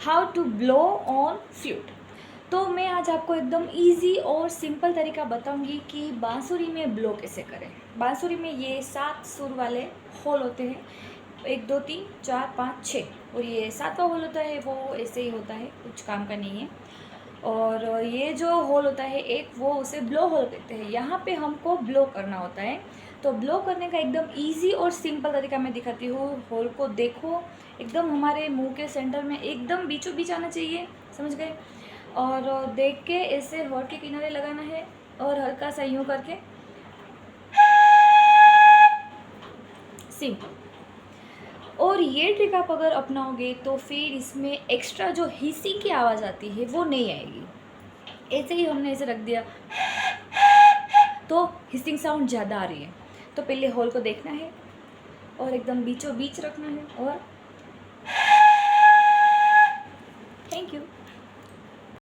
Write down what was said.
How to blow on flute. तो मैं आज आपको एकदम इजी और सिंपल तरीका बताऊंगी कि बांसुरी में ब्लो कैसे करें। बांसुरी में ये 7 सुर वाले होल होते हैं, 1 2 3 4 5 6, और ये 7वां होल होता है वो ऐसे ही होता है, कुछ काम का नहीं है। और ये जो होल होता है एक, वो उसे ब्लो होल कहते हैं। यहाँ पे हमको ब्लो करना होता है। तो ब्लो करने का एकदम इजी और सिंपल तरीका मैं दिखाती हूँ। होल को देखो, एकदम हमारे मुंह के सेंटर में एकदम बीचों बीच आना चाहिए, समझ गए। और देख के ऐसे होल के किनारे लगाना है और हल्का सा यूँ करके, सिंपल। और ये ट्रिक आप अगर अपनाओगे तो फिर इसमें एक्स्ट्रा जो हिसी की आवाज़ आती है वो नहीं आएगी। ऐसे ही हमने ऐसे रख दिया तो हिसिंग साउंड ज़्यादा आ रही है। तो पहले होल को देखना है और एकदम बीचों बीच रखना है और